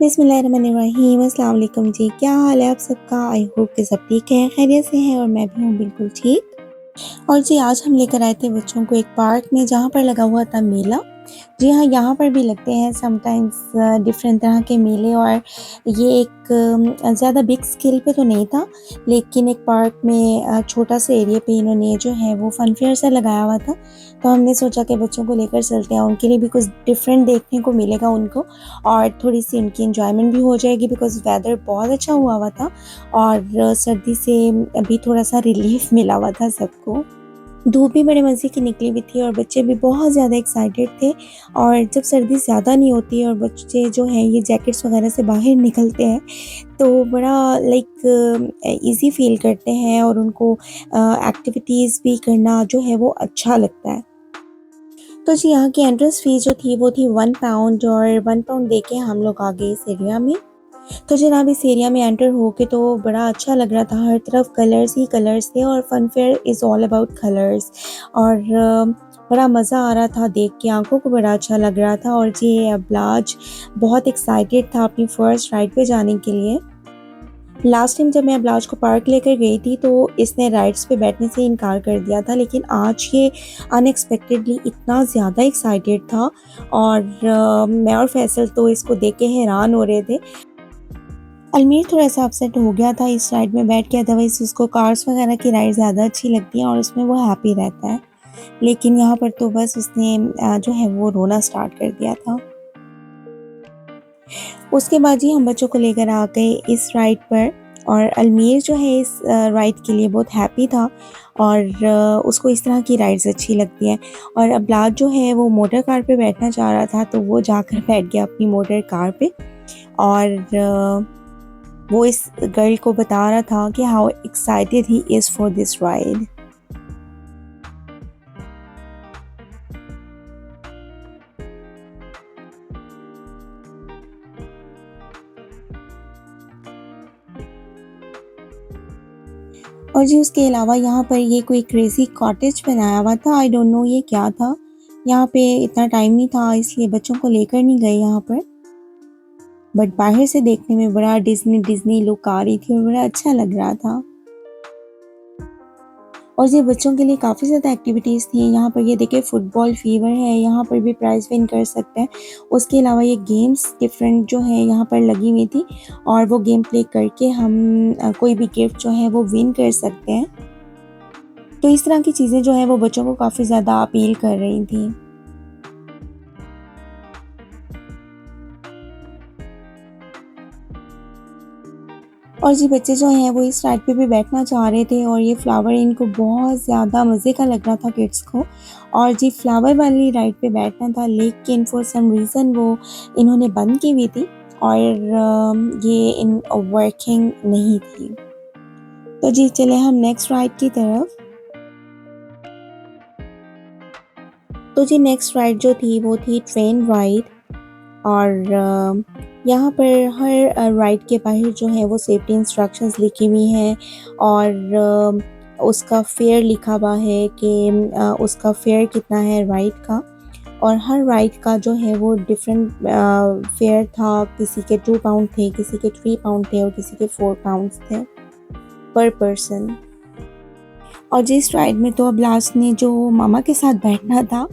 बिस्मिल्लाहिर्रहमानिर्रहीम अस्सलाम वालेकुम जी, क्या हाल है आप सबका? आई होप कि सब ठीक है, खैरियत से हैं और मैं भी हूँ बिल्कुल ठीक। और जी आज हम लेकर आए थे बच्चों को एक पार्क में जहाँ पर लगा हुआ था मेला। जी हाँ, यहाँ पर भी लगते हैं समटाइम्स डिफरेंट तरह के मेले और ये एक ज़्यादा बिग स्केल पे तो नहीं था, लेकिन एक पार्क में छोटा सा एरिया पे इन्होंने जो है वो फन फेयर सा लगाया हुआ था। तो हमने सोचा कि बच्चों को लेकर चलते हैं, उनके लिए भी कुछ डिफरेंट देखने को मिलेगा उनको और थोड़ी-सी उनकी एन्जॉयमेंट भी हो जाएगी बिकॉज़ वेदर बहुत अच्छा हुआ हुआ था और सर्दी से अभी थोड़ा-सा रिलीफ़ मिला हुआ था सबको। धूप भी बड़े मज़े की निकली हुई थी और बच्चे भी बहुत ज़्यादा एक्साइटेड थे और जब सर्दी ज़्यादा नहीं होती और बच्चे जो हैं ये जैकेट्स वग़ैरह से बाहर निकलते हैं, तो बड़ा ईज़ी फ़ील करते हैं और उनको एक्टिविटीज़ भी करना जो है वो अच्छा लगता है। तो जी यहाँ की एंट्रेंस फ़ीस जो थी वो थी 1 पाउंड और 1 पाउंड देके हम लोग आ गए इस एरिया में। तो जनाब इस एरिया में एंटर होके तो बड़ा अच्छा लग रहा था, हर तरफ कलर्स ही कलर्स थे और fun fair is all about colours और बड़ा मज़ा आ रहा था देख के, आँखों को बड़ा अच्छा लग रहा था और जी अबलाज बहुत एक्साइटेड था अपनी फर्स्ट राइड पे जाने के लिए। लास्ट टाइम जब मैं अबलाज को पार्क लेकर गई थी तो इसने राइड्स पे बैठने से इनकार कर दिया था, लेकिन आज ये अनएक्सपेक्टेडली इतना ज़्यादा एक्साइटेड था और मैं और फैसल तो इसको देख के हैरान हो रहे थे। अलमीर थोड़ा-सा अपसेट हो गया था इस राइड में बैठ के, अदरवाइज़ उसको कार्स वगैरह की राइड ज़्यादा अच्छी लगती हैं और उसमें वो हैप्पी रहता है। लेकिन यहाँ पर तो बस उसने जो है वो रोना स्टार्ट कर दिया था। उसके बाद ही हम बच्चों को लेकर आ गए इस राइड पर और अलमीर जो है इस राइड के लिए बहुत हैप्पी था और उसको इस तरह की राइड्स अच्छी लगती हैं और अबलाद जो है वो मोटर कार पे बैठना चाह रहा था तो वो जाकर बैठ गया अपनी मोटर कार पे और वो इस गर्ल को बता रहा था कि how excited he is for this ride. और जी उसके अलावा यहाँ पर ये कोई क्रेज़ी कॉटेज बनाया हुआ था, आई डोंट नो ये क्या था। यहाँ पे इतना टाइम नहीं था इसलिए बच्चों को लेकर नहीं गए यहाँ पर। बट बाहर से देखने में बड़ा डिज़नी डिज़नी लुक आ रही थी और बड़ा अच्छा लग रहा था। और ये बच्चों के लिए काफ़ी ज़्यादा एक्टिविटीज़ थी। यहाँ पर ये देखिए फुटबॉल फीवर है, यहाँ पर भी प्राइज़ विन कर सकते हैं। उसके अलावा ये गेम्स डिफरेंट जो है यहाँ पर लगी हुई थी और वो गेम प्ले करके हम कोई भी गिफ्ट जो है वो विन कर सकते हैं। तो इस तरह की चीज़ें जो हैं वो बच्चों को काफ़ी ज़्यादा अपील कर रही थी। और जी बच्चे जो हैं वो इस राइड पे भी बैठना चाह रहे थे और ये फ्लावर इनको बहुत ज़्यादा मज़े का लग रहा था किड्स को और जी फ्लावर वाली राइड पे बैठना था, लेकिन फॉर सम रीज़न वो इन्होंने बंद की हुई थी और ये इन वर्किंग नहीं थी। तो जी चले हम नेक्स्ट राइड की तरफ। तो जी नेक्स्ट राइड जो थी वो थी ट्रेन राइड और यहाँ पर हर राइड के बाहर जो है वो सेफ्टी इंस्ट्रक्शंस लिखी हुई हैं और उसका फेयर लिखा हुआ है कि उसका फेयर कितना है राइड का और हर राइड का जो है वो डिफरेंट फेयर था, किसी के 2 पाउंड थे, किसी के 3 पाउंड थे और किसी के 4 पाउंड्स थे पर पर्सन। और जी इस राइड में तो अब लास्ट ने जो मामा के साथ बैठना था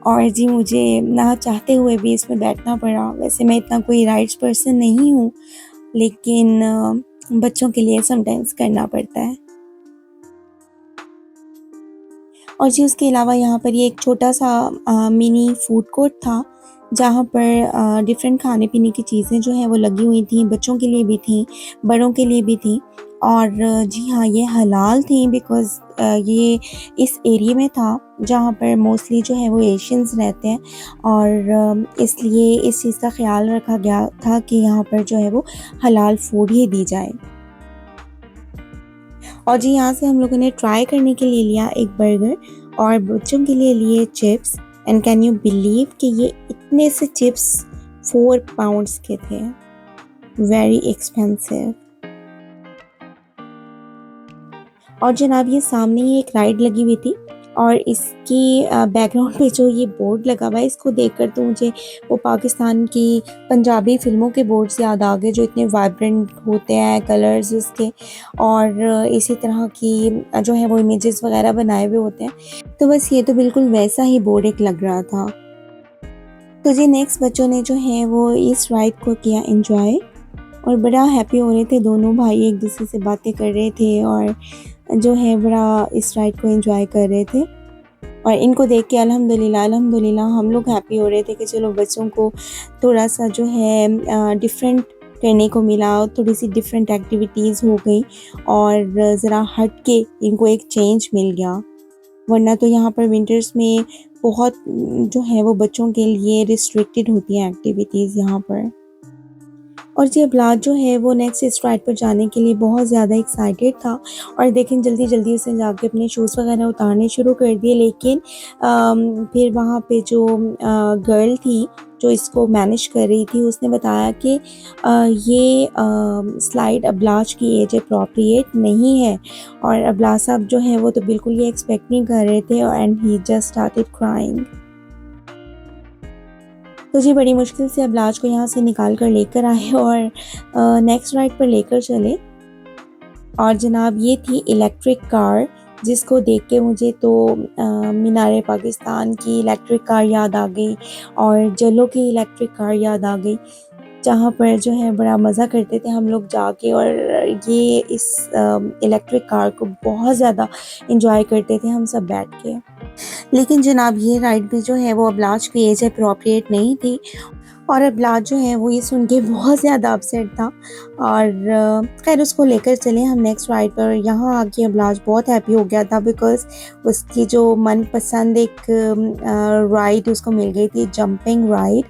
और जी मुझे ना चाहते हुए भी इसमें बैठना पड़ा। वैसे मैं इतना कोई राइड्स पर्सन नहीं हूँ, लेकिन बच्चों के लिए समटाइम्स करना पड़ता है। और जी उसके अलावा यहाँ पर ये एक छोटा-सा मिनी फूड कोर्ट था, जहाँ पर डिफरेंट खाने-पीने की चीज़ें जो हैं वो लगी हुई थीं, बच्चों के लिए भी थीं, बड़ों के लिए भी थीं और जी हाँ, ये हलाल थीं बिकॉज़ ये इस एरिया में था, जहाँ पर मोस्टली जो है वो एशियंस रहते हैं और इसलिए इस चीज़ का ख़्याल रखा गया था कि यहाँ पर जो है वो हलाल फूड ही दी जाए। और जी यहाँ से हम लोगों ने ट्राई करने के लिए लिया एक बर्गर और बच्चों के लिए लिए chips and can you believe कि ये इतने से चिप्स 4 पाउंड्स के थे, वेरी एक्सपेंसिव। और जनाब ये सामने ही एक राइड लगी हुई थी और इसकी बैकग्राउंड पे जो ये बोर्ड लगा हुआ है, इसको देखकर तो मुझे वो पाकिस्तान की पंजाबी फ़िल्मों के बोर्ड्स याद आ गए, जो इतने वाइब्रेंट होते हैं कलर्स उसके, और इसी तरह की जो है वो इमेजेस वगैरह बनाए हुए होते हैं। तो बस ये तो बिल्कुल वैसा ही बोर्ड एक लग रहा था। तो जी नेक्स्ट बच्चों ने जो है वो इस राइड को किया एंजॉय, और बड़ा हैप्पी हो रहे थे, दोनों भाई एक दूसरे से बातें कर रहे थे और जो है बड़ा इस राइड को एंजॉय कर रहे थे। और इनको देख के अल्हम्दुलिल्लाह अल्हम्दुलिल्लाह हम लोग हैप्पी हो रहे थे कि चलो बच्चों को थोड़ा सा जो है डिफरेंट करने को मिला, थोड़ी सी डिफरेंट एक्टिविटीज़ हो गई और ज़रा हट के इनको एक चेंज मिल गया। वरना तो यहाँ पर विंटर्स में बहुत जो है वो बच्चों के लिए रिस्ट्रिक्टेड होती हैं एक्टिविटीज़ यहाँ पर। और जी अबलाद जो है वो नेक्स्ट इस राइड पर जाने के लिए बहुत ज़्यादा एक्साइटेड था, और देखें जल्दी-जल्दी उसने जाके अपने शूज़ वगैरह उतारने शुरू कर दिए, लेकिन फिर वहाँ पे जो गर्ल थी जो इसको मैनेज कर रही थी, उसने बताया कि ये स्लाइड अबलाज की एज अप्रोप्रिएट नहीं है, और अबलाज साहब जो हैं वो तो बिल्कुल ये एक्सपेक्ट नहीं कर रहे थे, and he just started crying. तो जी बड़ी मुश्किल से अबलाज को यहाँ से निकाल कर लेकर आए और नेक्स्ट राइड पर लेकर चले। और जनाब ये थी इलेक्ट्रिक कार, जिसको देख के मुझे तो मीनार पाकिस्तान की इलेक्ट्रिक कार याद आ गई और जलो की इलेक्ट्रिक कार याद आ गई, जहाँ पर जो है बड़ा मज़ा करते थे हम लोग जाके, और ये इस इलेक्ट्रिक कार को बहुत ज़्यादा इंजॉय करते थे हम सब बैठ के। लेकिन जनाब ये राइड भी जो है वो अबलाज की एज अप्रोप्रिएट नहीं थी, और अबलाज जो है वो ये सुन के बहुत ज़्यादा अपसेट था, और खैर उसको लेकर चले हम नेक्स्ट राइड पर। यहाँ आके अबलाज बहुत हैप्पी हो गया था, बिकॉज़ उसकी जो मनपसंद एक राइड उसको मिल गई थी, जंपिंग राइड,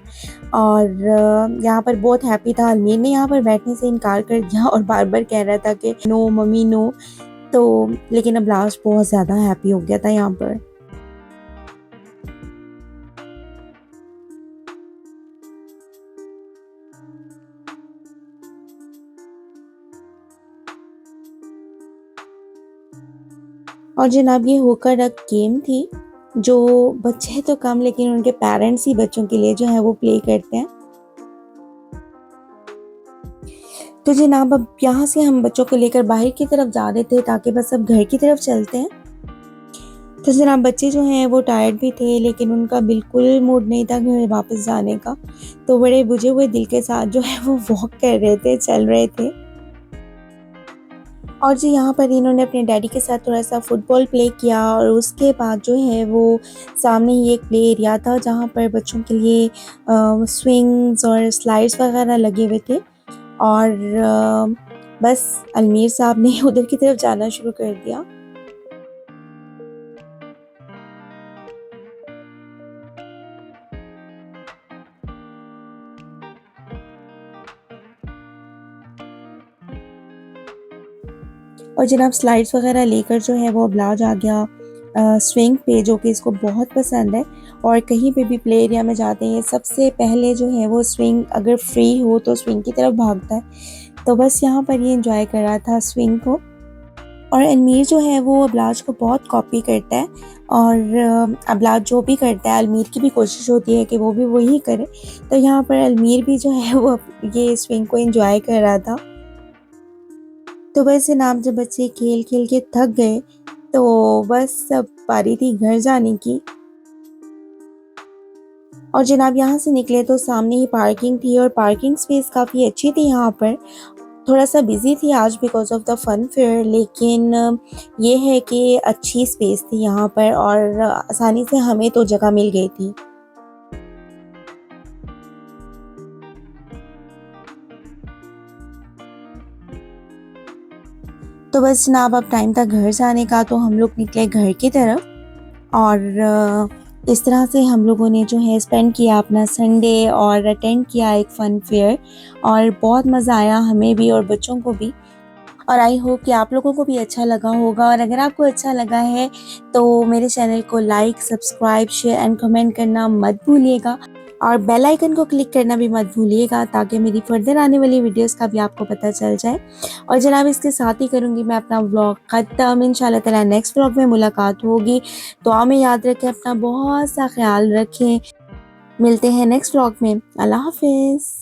और यहाँ पर बहुत हैप्पी था। अलमीर ने यहाँ पर बैठने से इनकार कर दिया और बार बार कह रहा था कि नो मम्मी नो, तो लेकिन अबलाज बहुत ज़्यादा हैप्पी हो गया था यहाँ पर। और जनाब ये हुक्का डक गेम थी, जो बच्चे तो कम लेकिन उनके पेरेंट्स ही बच्चों के लिए जो है वो प्ले करते हैं। तो जनाब अब यहाँ से हम बच्चों को लेकर बाहर की तरफ जा रहे थे, ताकि बस अब घर की तरफ चलते हैं। तो जनाब बच्चे जो हैं वो टायर्ड भी थे, लेकिन उनका बिल्कुल मूड नहीं था घर वापस जाने का, तो बड़े बुझे हुए दिल के साथ जो है वो वॉक कर रहे थे, चल रहे थे। और जी यहाँ पर इन्होंने अपने डैडी के साथ थोड़ा-सा फुटबॉल प्ले किया, और उसके बाद जो है वो सामने ही एक प्ले एरिया था, जहाँ पर बच्चों के लिए स्विंग्स और स्लाइड्स वगैरह लगे हुए थे, और बस अलमीर साहब ने उधर की तरफ जाना शुरू कर दिया। और जनाब स्लाइड्स वगैरह लेकर जो है वो अबलाज आ गया स्विंग पे, जो कि इसको बहुत पसंद है, और कहीं पे भी प्ले एरिया में जाते हैं सबसे पहले जो है वो स्विंग अगर फ्री हो तो स्विंग की तरफ भागता है। तो बस यहाँ पर ये एंजॉय कर रहा था स्विंग को, और अलमीर जो है वो अबलाज को बहुत कॉपी करता है, और अबलाज जो भी करता है अलमीर की भी कोशिश होती है कि वो भी वही करे। तो यहाँ पर अलमीर भी जो है वो ये स्विंग को एंजॉय कर रहा था। तो बस जनाब जब बच्चे खेल खेल के थक गए, तो बस अब बारी थी घर जाने की। और जनाब यहाँ से निकले तो सामने ही पार्किंग थी, और पार्किंग स्पेस काफ़ी अच्छी थी यहाँ पर। थोड़ा सा बिजी थी आज because of the fun fair, लेकिन ये है कि अच्छी स्पेस थी यहाँ पर, और आसानी से हमें तो जगह मिल गई थी। तो बस जनाब अब टाइम था घर जाने का, तो हम लोग निकले घर की तरफ, और इस तरह से हम लोगों ने जो है स्पेंड किया अपना संडे, और अटेंड किया एक फ़न फेयर, और बहुत मज़ा आया हमें भी और बच्चों को भी। और आई होप कि आप लोगों को भी अच्छा लगा होगा, और अगर आपको अच्छा लगा है तो मेरे चैनल को like, subscribe, share and comment करना मत भूलिएगा। और बेल आइकन को क्लिक करना भी मत भूलिएगा ताकि मेरी फर्दर आने वाली वीडियोस का भी आपको पता चल जाए। और जनाब इसके साथ ही करूँगी मैं अपना व्लॉग ख़त्म। इंशाल्लाह ताला नेक्स्ट व्लॉग में मुलाकात होगी। दुआ में याद रखें, अपना बहुत सा ख्याल रखें। मिलते हैं नेक्स्ट व्लॉग में। अल्लाह हाफ़िज़।